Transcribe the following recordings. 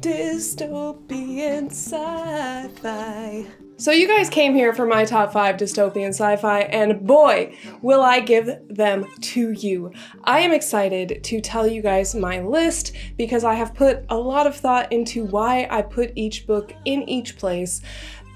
Dystopian Sci-Fi. So you guys came here for my top 5 dystopian sci-fi, and boy, will I give them to you. I am excited to tell you guys my list because I have put a lot of thought into why I put each book in each place.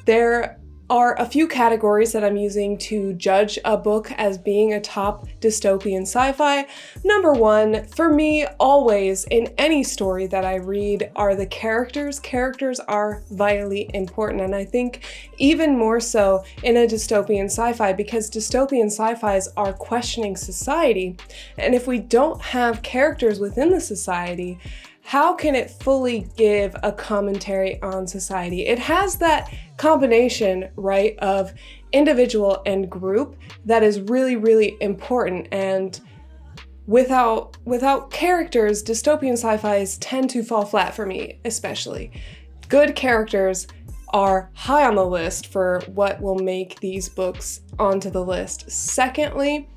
There are a few categories that I'm using to judge a book as being a top dystopian sci-fi. Number 1, for me, always in any story that I read, are the characters. Characters are vitally important, and I think even more so in a dystopian sci-fi, because dystopian sci-fis are questioning society, and if we don't have characters within the society, how can it fully give a commentary on society? It has that combination, right, of individual and group that is really, really important. And without characters, dystopian sci-fis tend to fall flat for me, especially. Good characters are high on the list for what will make these books onto the list. Secondly,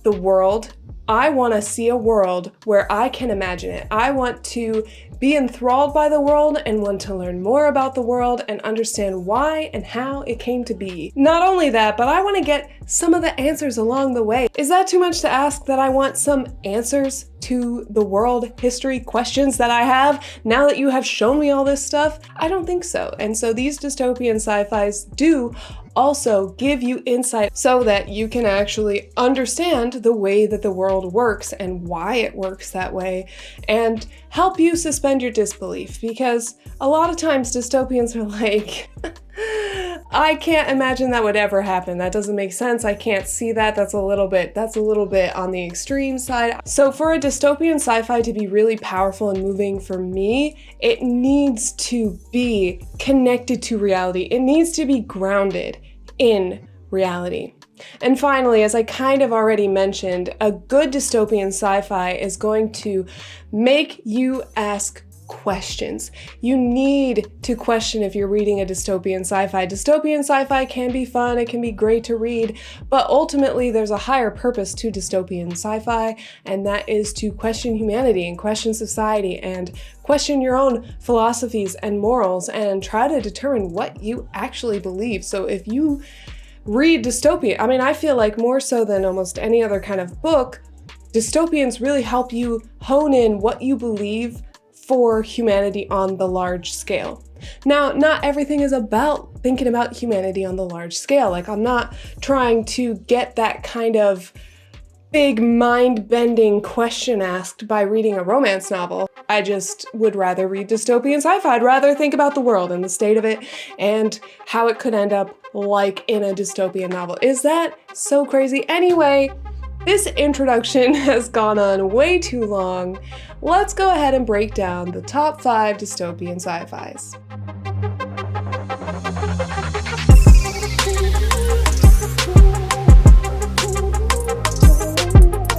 the world. I want to see a world where I can imagine it. I want to be enthralled by the world and want to learn more about the world and understand why and how it came to be. Not only that, but I want to get some of the answers along the way. Is that too much to ask that I want some answers to the world history questions that I have now that you have shown me all this stuff? I don't think so. And so these dystopian sci-fis do also give you insight so that you can actually understand the way that the world works and why it works that way, and help you suspend your disbelief, because a lot of times dystopians are like, I can't imagine that would ever happen. That doesn't make sense. I can't see that. That's a little bit on the extreme side. So for a dystopian sci-fi to be really powerful and moving for me, it needs to be connected to reality. It needs to be grounded in reality. And finally, as I kind of already mentioned, a good dystopian sci-fi is going to make you ask questions. You need to question if you're reading a dystopian sci-fi. Dystopian sci-fi can be fun, it can be great to read, but ultimately there's a higher purpose to dystopian sci-fi, and that is to question humanity and question society and question your own philosophies and morals and try to determine what you actually believe. So if you read dystopia, I mean, I feel like more so than almost any other kind of book, dystopians really help you hone in what you believe for humanity on the large scale. Now, not everything is about thinking about humanity on the large scale. Like, I'm not trying to get that kind of big mind-bending question asked by reading a romance novel. I just would rather read dystopian sci-fi. I'd rather think about the world and the state of it and how it could end up like in a dystopian novel. Is that so crazy? Anyway, this introduction has gone on way too long. Let's go ahead and break down the top 5 dystopian sci-fis.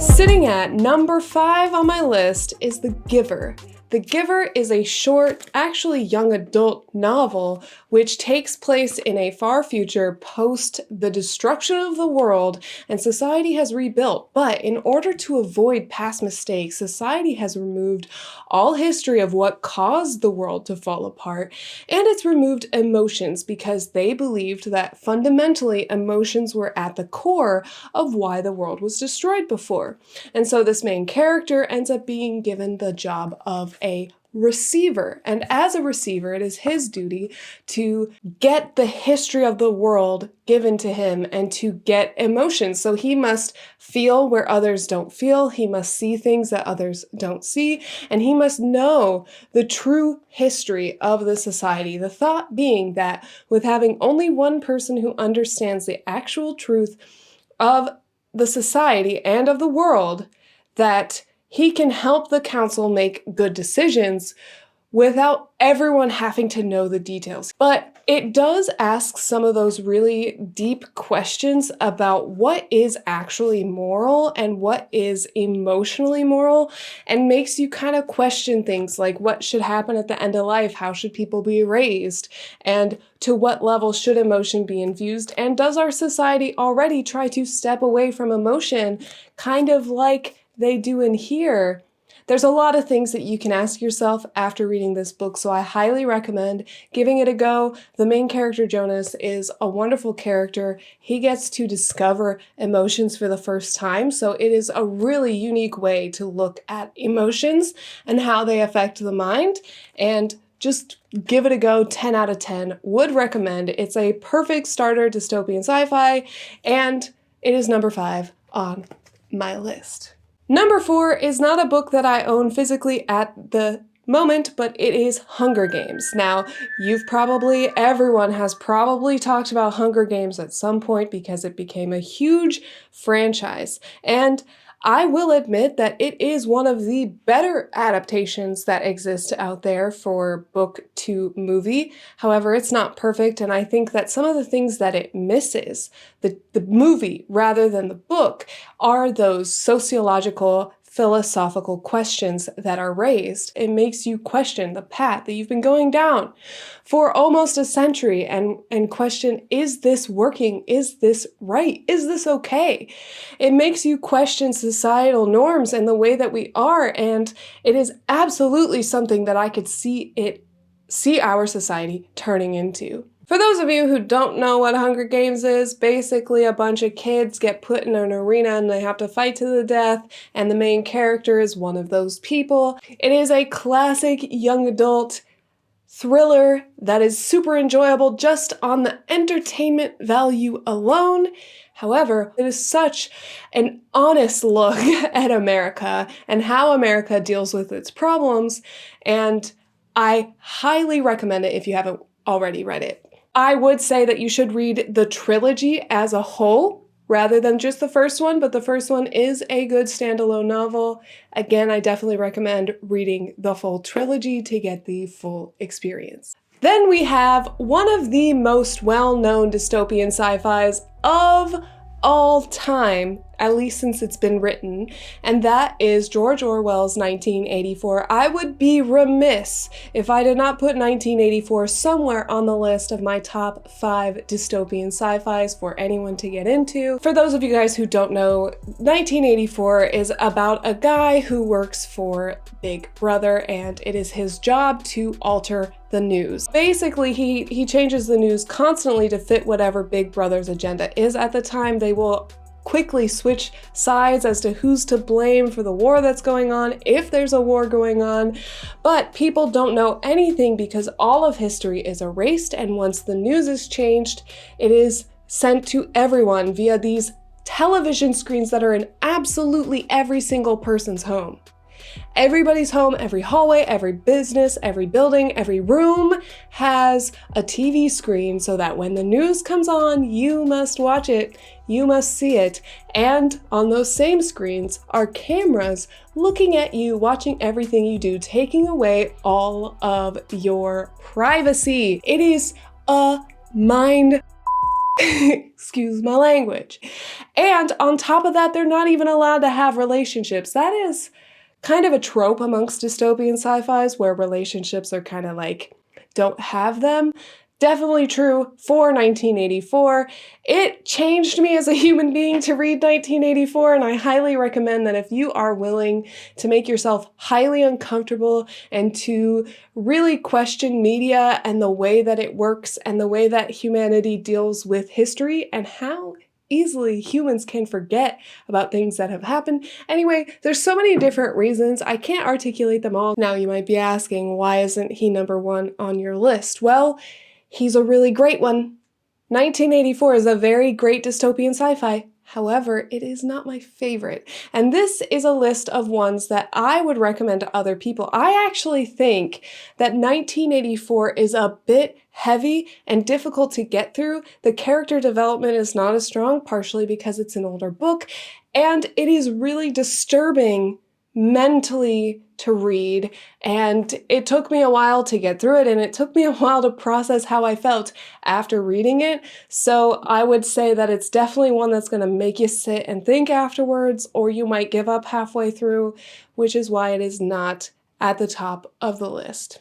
Sitting at number 5 on my list is The Giver. The Giver is a short, actually young adult novel which takes place in a far future post the destruction of the world and society has rebuilt. But in order to avoid past mistakes, society has removed all history of what caused the world to fall apart, and it's removed emotions because they believed that fundamentally emotions were at the core of why the world was destroyed before. And so this main character ends up being given the job of a receiver. And as a receiver, it is his duty to get the history of the world given to him and to get emotions. So he must feel where others don't feel. He must see things that others don't see. And he must know the true history of the society. The thought being that with having only one person who understands the actual truth of the society and of the world, that he can help the council make good decisions without everyone having to know the details. But it does ask some of those really deep questions about what is actually moral and what is emotionally moral, and makes you kind of question things like what should happen at the end of life, how should people be raised, and to what level should emotion be infused, and does our society already try to step away from emotion, kind of like they do in here, There's a lot of things that you can ask yourself after reading this book, so I highly recommend giving it a go. The main character, Jonas, is a wonderful character. He gets to discover emotions for the first time, so it is a really unique way to look at emotions and how they affect the mind, and just give it a go. 10 out of 10. Would recommend. It's a perfect starter dystopian sci-fi, and it is number 5 on my list. Number 4 is not a book that I own physically at the moment, but it is Hunger Games. Now, everyone has probably talked about Hunger Games at some point because it became a huge franchise. And I will admit that it is one of the better adaptations that exist out there for book to movie. However, it's not perfect, and I think that some of the things that it misses, the movie rather than the book, are those sociological, philosophical questions that are raised. It makes you question the path that you've been going down for almost a century and question, is this working? Is this right? Is this okay? It makes you question societal norms and the way that we are, and it is absolutely something that I could see our society turning into. For those of you who don't know what Hunger Games is, basically a bunch of kids get put in an arena and they have to fight to the death, and the main character is one of those people. It is a classic young adult thriller that is super enjoyable just on the entertainment value alone. However, it is such an honest look at America and how America deals with its problems, and I highly recommend it if you haven't already read it. I would say that you should read the trilogy as a whole rather than just the first one, but the first one is a good standalone novel. Again, I definitely recommend reading the full trilogy to get the full experience. Then we have one of the most well-known dystopian sci-fis of all time, at least since it's been written, and that is George Orwell's 1984. I would be remiss if I did not put 1984 somewhere on the list of my top 5 dystopian sci-fis for anyone to get into. For those of you guys who don't know, 1984 is about a guy who works for Big Brother, and it is his job to alter the news. Basically, he changes the news constantly to fit whatever Big Brother's agenda is at the time. They will quickly switch sides as to who's to blame for the war that's going on, if there's a war going on, but people don't know anything because all of history is erased, and once the news is changed, it is sent to everyone via these television screens that are in absolutely every single person's home. Everybody's home, every hallway, every business, every building, every room has a TV screen so that when the news comes on, you must watch it, you must see it. And on those same screens are cameras looking at you, watching everything you do, taking away all of your privacy. It is a mind excuse my language. And on top of that, they're not even allowed to have relationships. That is kind of a trope amongst dystopian sci-fis where relationships are kind of like, don't have them. Definitely true for 1984. It changed me as a human being to read 1984, and I highly recommend that if you are willing to make yourself highly uncomfortable and to really question media and the way that it works and the way that humanity deals with history and how easily humans can forget about things that have happened. Anyway, there's so many different reasons. I can't articulate them all. Now you might be asking, why isn't he number 1 on your list? Well, he's a really great one. 1984 is a very great dystopian sci-fi. However, it is not my favorite. And this is a list of ones that I would recommend to other people. I actually think that 1984 is a bit heavy and difficult to get through. The character development is not as strong, partially because it's an older book, and it is really disturbing mentally to read, and it took me a while to get through it, and it took me a while to process how I felt after reading it. So I would say that it's definitely one that's going to make you sit and think afterwards, or you might give up halfway through, which is why it is not at the top of the list.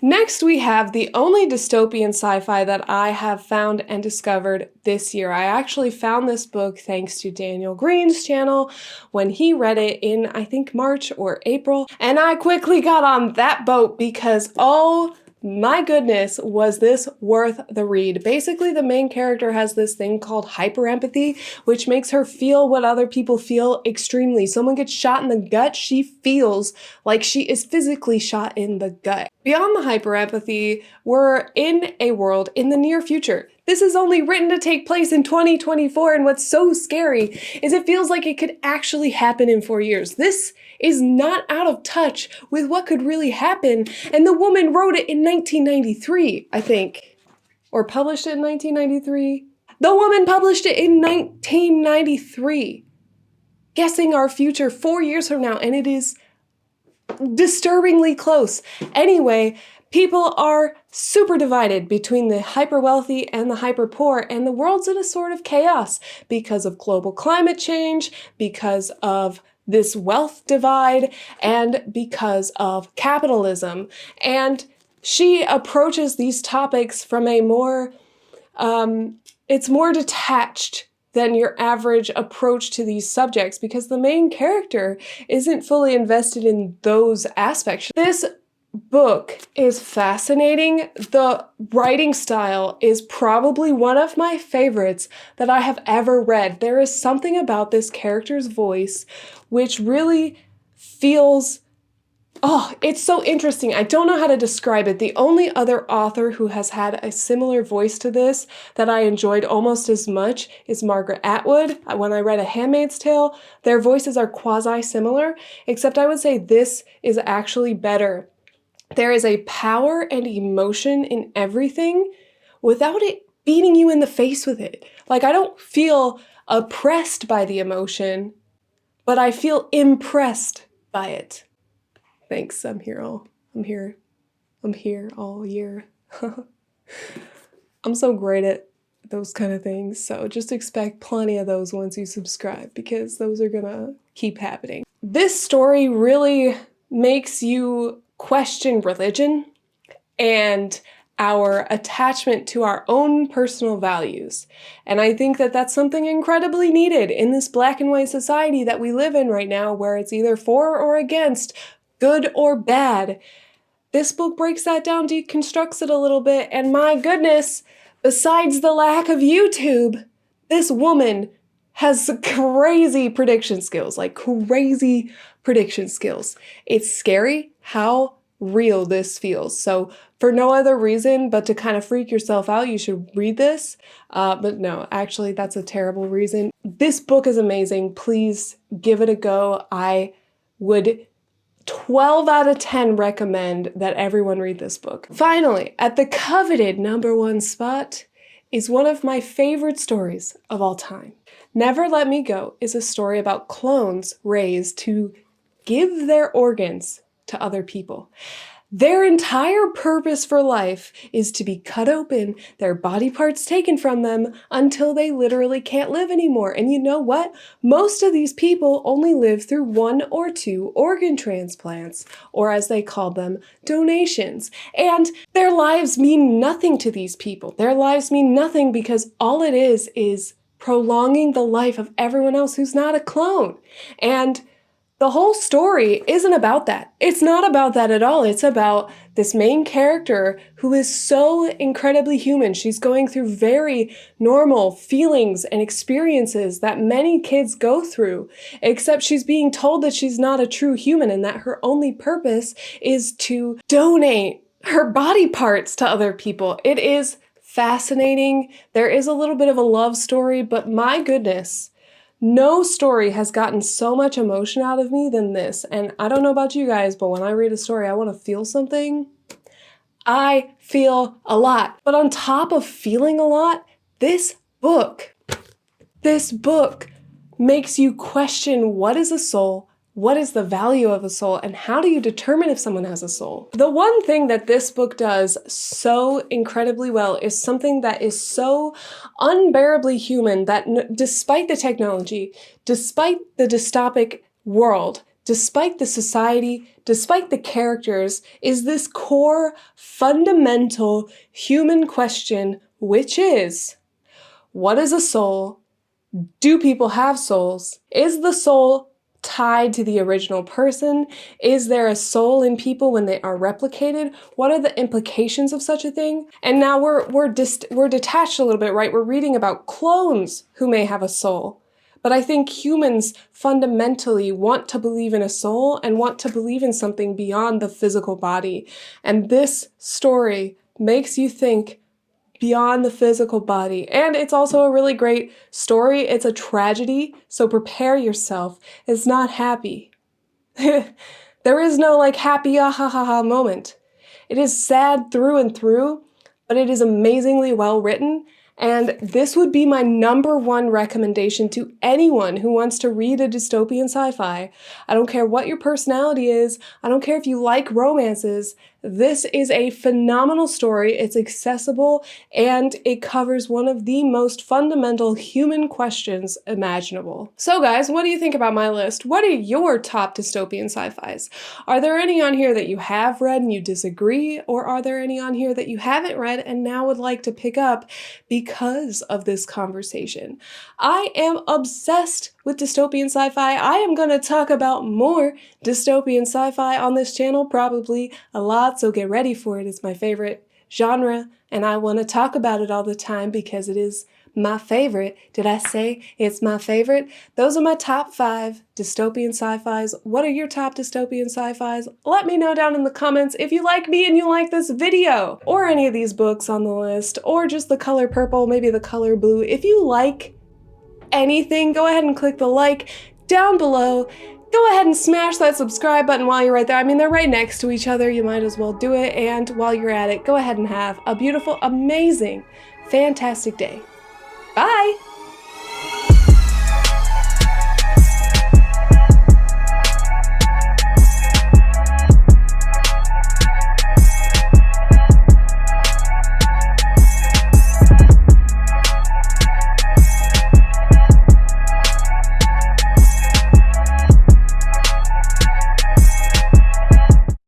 Next, we have the only dystopian sci-fi that I have found and discovered this year. I actually found this book thanks to Daniel Green's channel when he read it in, I think, March or April, and I quickly got on that boat because, oh my goodness, was this worth the read. Basically, the main character has this thing called hyperempathy, which makes her feel what other people feel extremely. Someone gets shot in the gut, she feels like she is physically shot in the gut. Beyond the hyperempathy, we're in a world in the near future. This is only written to take place in 2024, and what's so scary is it feels like it could actually happen in 4 years. This is not out of touch with what could really happen, and the woman wrote it in 1993, I think. Or published it in 1993? The woman published it in 1993. Guessing our future 4 years from now, and it is disturbingly close. Anyway, people are super divided between the hyper wealthy and the hyper poor, and the world's in a sort of chaos because of global climate change, because of this wealth divide, and because of capitalism. And she approaches these topics from a more, it's more detached than your average approach to these subjects because the main character isn't fully invested in those aspects. This book is fascinating. The writing style is probably one of my favorites that I have ever read. There is something about this character's voice which really feels, oh, it's so interesting. I don't know how to describe it. The only other author who has had a similar voice to this that I enjoyed almost as much is Margaret Atwood. When I read A Handmaid's Tale, their voices are quasi-similar, except I would say this is actually better. There is a power and emotion in everything without it beating you in the face with it. Like, I don't feel oppressed by the emotion, but I feel impressed by it. Thanks, I'm here all year. I'm so great at those kind of things, so just expect plenty of those once you subscribe, because those are gonna keep happening. This story really makes you question religion and our attachment to our own personal values. And I think that that's something incredibly needed in this black and white society that we live in right now, where it's either for or against, good or bad. This book breaks that down, deconstructs it a little bit, and my goodness, besides the lack of YouTube, this woman has crazy prediction skills, like crazy prediction skills. It's scary how real this feels. So for no other reason but to kind of freak yourself out, you should read this. But no, actually, that's a terrible reason. This book is amazing. Please give it a go. I would 12 out of 10 recommend that everyone read this book. Finally, at the coveted #1 spot is one of my favorite stories of all time. Never Let Me Go is a story about clones raised to give their organs to other people. Their entire purpose for life is to be cut open, their body parts taken from them until they literally can't live anymore. And you know what? Most of these people only live through 1 or 2 organ transplants, or as they call them, donations. And their lives mean nothing to these people. Their lives mean nothing because all it is prolonging the life of everyone else who's not a clone. And the whole story isn't about that. It's not about that at all. It's about this main character who is so incredibly human. She's going through very normal feelings and experiences that many kids go through, except she's being told that she's not a true human and that her only purpose is to donate her body parts to other people. It is fascinating. There is a little bit of a love story, but my goodness, no story has gotten so much emotion out of me than this. And I don't know about you guys, but when I read a story, I want to feel something. I feel a lot. But on top of feeling a lot, this book makes you question, what is a soul? What is the value of a soul, and how do you determine if someone has a soul? The one thing that this book does so incredibly well is something that is so unbearably human that despite the technology, despite the dystopic world, despite the society, despite the characters, is this core, fundamental human question, which is, what is a soul? Do people have souls? Is the soul tied to the original person? Is there a soul in people when they are replicated? What are the implications of such a thing? And now we're detached a little bit, right? We're reading about clones who may have a soul. But I think humans fundamentally want to believe in a soul and want to believe in something beyond the physical body. And this story makes you think beyond the physical body. And it's also a really great story. It's a tragedy, so prepare yourself. It's not happy. There is no like happy ah ha ha ha moment. It is sad through and through, but it is amazingly well written. And this would be my #1 recommendation to anyone who wants to read a dystopian sci-fi. I don't care what your personality is. I don't care if you like romances. This is a phenomenal story. It's accessible and it covers one of the most fundamental human questions imaginable. So guys, what do you think about my list? What are your top dystopian sci-fis? Are there any on here that you have read and you disagree? Or are there any on here that you haven't read and now would like to pick up because of this conversation? I am obsessed with dystopian sci-fi. I am going to talk about more dystopian sci-fi on this channel, probably a lot, so get ready for it. It's my favorite genre, and I want to talk about it all the time because it is my favorite. Did I say it's my favorite? Those are my top 5 dystopian sci-fis. What are your top dystopian sci-fis? Let me know down in the comments if you like me and you like this video, or any of these books on the list, or just the color purple, maybe the color blue. If you like anything, go ahead and click the like down below. Go ahead and smash that subscribe button while you're right there. I mean, they're right next to each other. You might as well do it. And while you're at it, go ahead and have a beautiful, amazing, fantastic day. Bye!